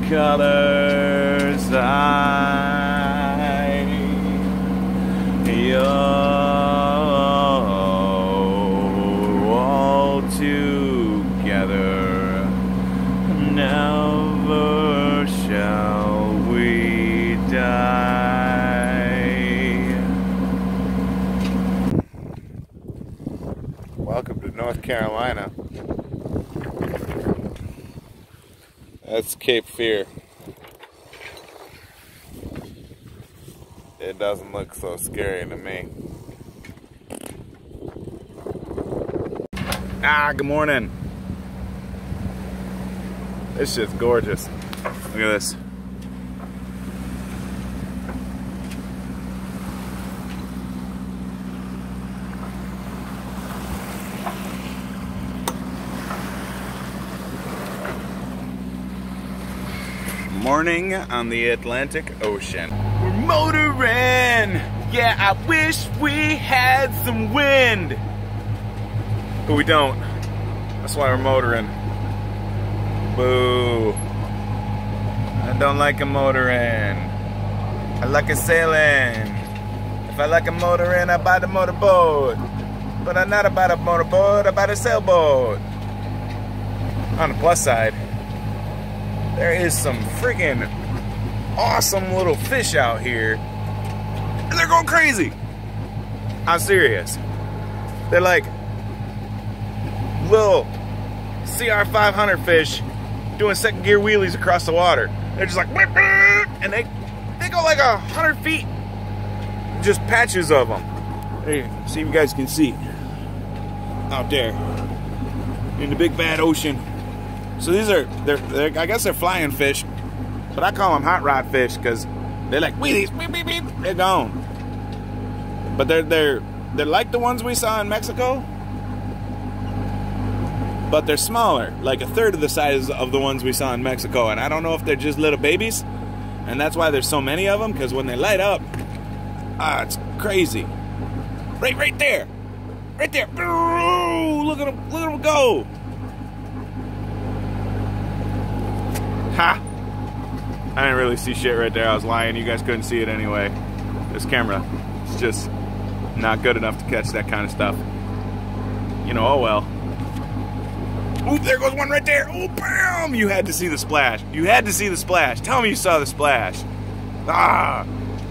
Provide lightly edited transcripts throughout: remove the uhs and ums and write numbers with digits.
colors I all together, never shall we die. Welcome to North Carolina. That's Cape Fear. It doesn't look so scary to me. Good morning. This shit's gorgeous. Look at this. Morning on the Atlantic Ocean. We're motoring! Yeah, I wish we had some wind! But we don't. That's why we're motoring. Boo. I don't like a motoring. I like a sailing. If I like a motoring, I buy the motorboat. But I'm not about a motorboat, I buy a sailboat. On the plus side, there is some friggin' awesome little fish out here. And they're going crazy. I'm serious. They're like little CR500 fish doing second gear wheelies across the water. They're just like, and they go like 100 feet. Just patches of them. There, see if you guys can see. Out there. In the big bad ocean. So these are, they're I guess they're flying fish, but I call them hot rod fish because they're like wheelies, beep, beep, beep, they're gone. But they're like the ones we saw in Mexico, but they're smaller, like a third of the size of the ones we saw in Mexico. And I don't know if they're just little babies, and that's why there's so many of them. Because when they light up, it's crazy. Right there, right there. Look at them go. Ha! I didn't really see shit right there. I was lying. You guys couldn't see it anyway. This camera is just not good enough to catch that kind of stuff. You know, oh well. Oop, there goes one right there. Oh, bam! You had to see the splash. You had to see the splash. Tell me you saw the splash.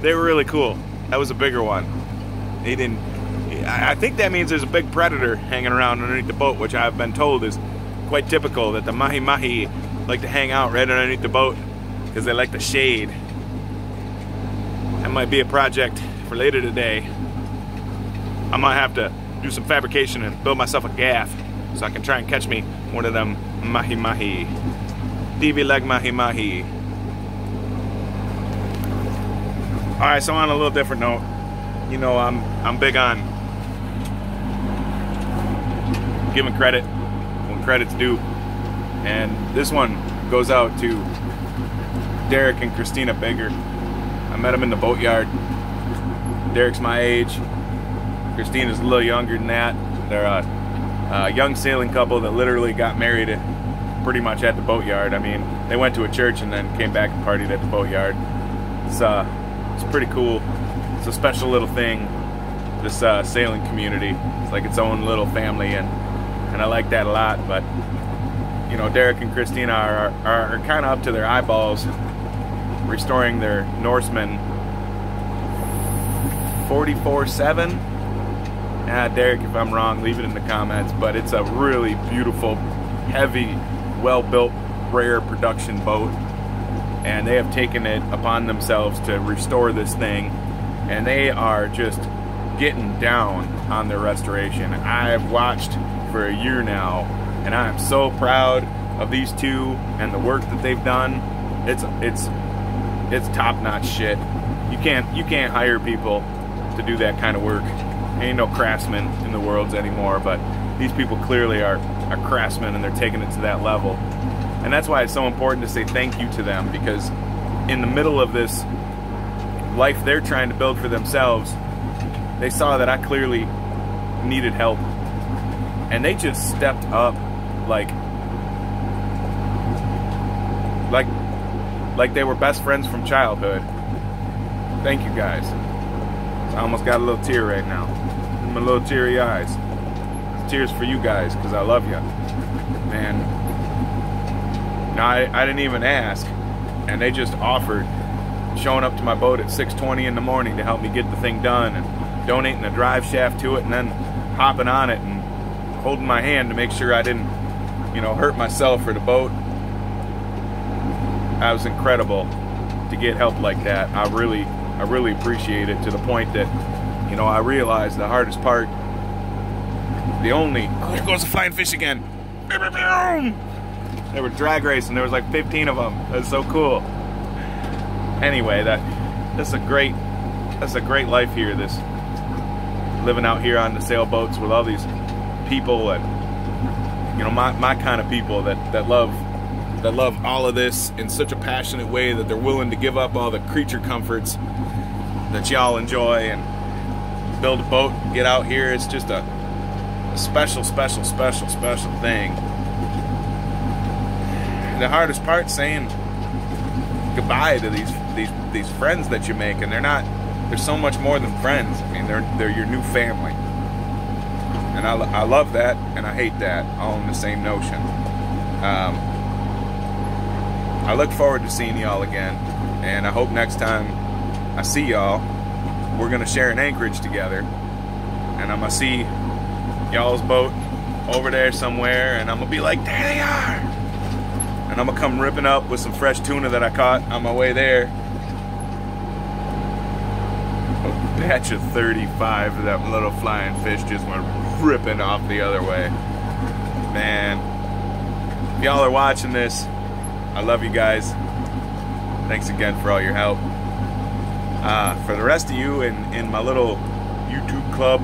They were really cool. That was a bigger one. They didn't... I think that means there's a big predator hanging around underneath the boat, which I've been told is quite typical, that the mahi-mahi like to hang out right underneath the boat because they like the shade. That might be a project for later today. I might have to do some fabrication and build myself a gaff so I can try and catch me one of them mahi-mahi. DV like mahi-mahi. Alright, so on a little different note, you know, I'm big on giving credit when credit's due. And this one goes out to Derek and Christina Baker. I met them in the boatyard. Derek's my age. Christina's a little younger than that. They're a young sailing couple that literally got married pretty much at the boatyard. I mean, they went to a church and then came back and partied at the boatyard. It's pretty cool. It's a special little thing, this sailing community. It's like its own little family, and I like that a lot. But you know, Derek and Christina are kind of up to their eyeballs restoring their Norseman 44-7. Derek, if I'm wrong, leave it in the comments. But it's a really beautiful, heavy, well-built, rare production boat. And they have taken it upon themselves to restore this thing. And they are just getting down on their restoration. I've watched for a year now, and I am so proud of these two and the work that they've done. It's top-notch shit. You can't hire people to do that kind of work. Ain't no craftsmen in the world anymore, but these people clearly are craftsmen, and they're taking it to that level. And that's why it's so important to say thank you to them, because in the middle of this life they're trying to build for themselves, they saw that I clearly needed help, and they just stepped up like like they were best friends from childhood. Thank you guys. I almost got a little tear right now. My little teary eyes. It's tears for you guys, because I love you. Man, no, I didn't even ask, and they just offered, showing up to my boat at 6:20 in the morning to help me get the thing done, and donating a drive shaft to it, and then hopping on it and holding my hand to make sure I didn't, you know, hurt myself or the boat. That was incredible to get help like that. I really appreciate it, to the point that, you know, I realized the hardest part, oh, there goes the flying fish again. They were drag racing. There was like 15 of them. That's so cool. Anyway, that's a great life here. This living out here on the sailboats with all these people, and, you know, my kind of people that love all of this in such a passionate way that they're willing to give up all the creature comforts that y'all enjoy and build a boat and get out here. It's just a special thing. The hardest part, saying goodbye to these friends that you make, and they're so much more than friends. I mean, they're your new family, and I love that, and I hate that, all in the same notion. I look forward to seeing y'all again, and I hope next time I see y'all, we're gonna share an anchorage together, and I'm gonna see y'all's boat over there somewhere, and I'm gonna be like, there they are, and I'm gonna come ripping up with some fresh tuna that I caught on my way there. A batch of 35 of that little flying fish just went ripping off the other way. Man, if y'all are watching this, I love you guys. Thanks again for all your help. For the rest of you in my little YouTube club,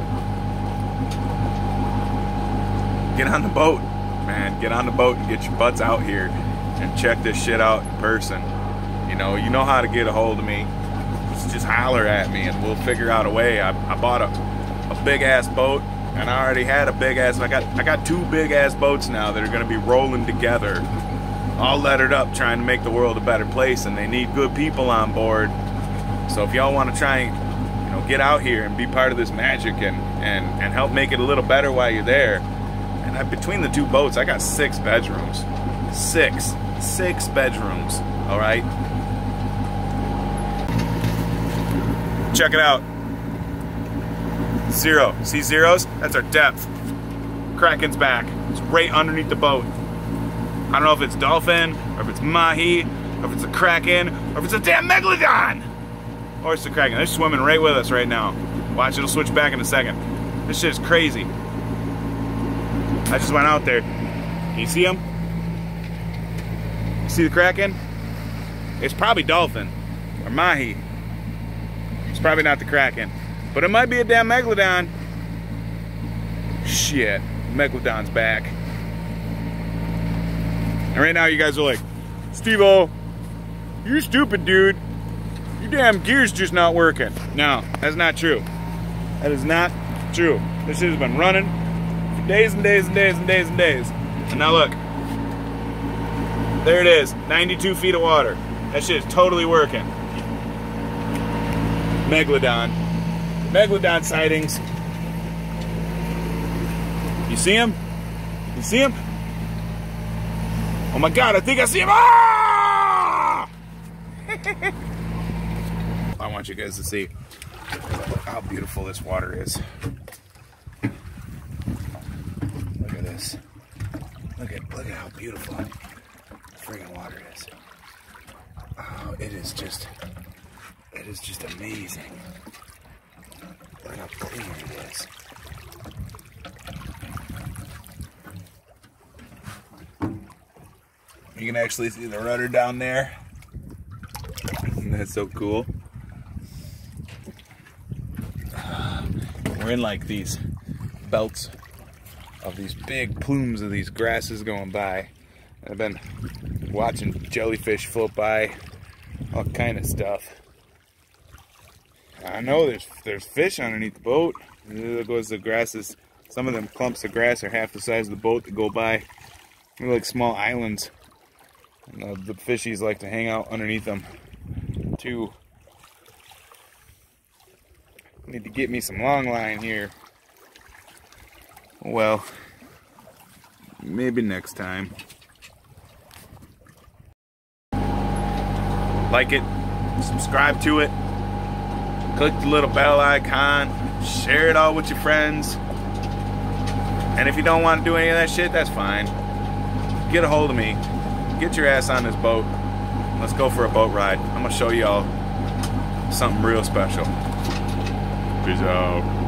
get on the boat, man. Get on the boat and get your butts out here and check this shit out in person. You know how to get a hold of me. Just holler at me and we'll figure out a way. I bought a big ass boat, and I already had a big ass. I got two big ass boats now that are gonna be rolling together, all lettered up, trying to make the world a better place, and they need good people on board. So if y'all want to try and, you know, get out here and be part of this magic and help make it a little better while you're there. And between the two boats, I got 6 bedrooms. Six bedrooms. All right. Check it out. 0. See zeros? That's our depth. Kraken's back. It's right underneath the boat. I don't know if it's dolphin, or if it's mahi, or if it's a kraken, or if it's a damn megalodon! Or it's the kraken. They're swimming right with us right now. Watch, it'll switch back in a second. This shit is crazy. I just went out there. Can you see him? You see the kraken? It's probably dolphin, or mahi. It's probably not the kraken. But it might be a damn megalodon. Shit, megalodon's back. And right now you guys are like, Steve-O, you're stupid, dude. Your damn gear's just not working. No, that's not true. That is not true. This shit has been running for days and days and days and days and days. And now look. There it is, 92 feet of water. That shit is totally working. Megalodon. Megalodon sightings. You see him? You see him? Oh my God, I think I see him! Ah! I want you guys to see how beautiful this water is. Look at this. Look at how beautiful this friggin' water is. Oh, it is just amazing. Look how clean it is. You can actually see the rudder down there. That's so cool. We're in like these belts of these big plumes of these grasses going by. I've been watching jellyfish float by, all kind of stuff. I know there's fish underneath the boat. There goes the grasses. Some of them clumps of grass are half the size of the boat that go by. They're like small islands. And the fishies like to hang out underneath them too. Need to get me some long line here. Well, maybe next time. Like it, subscribe to it, click the little bell icon, share it all with your friends. And if you don't want to do any of that shit, that's fine. Get a hold of me. Get your ass on this boat. Let's go for a boat ride. I'm gonna show y'all something real special. Peace out.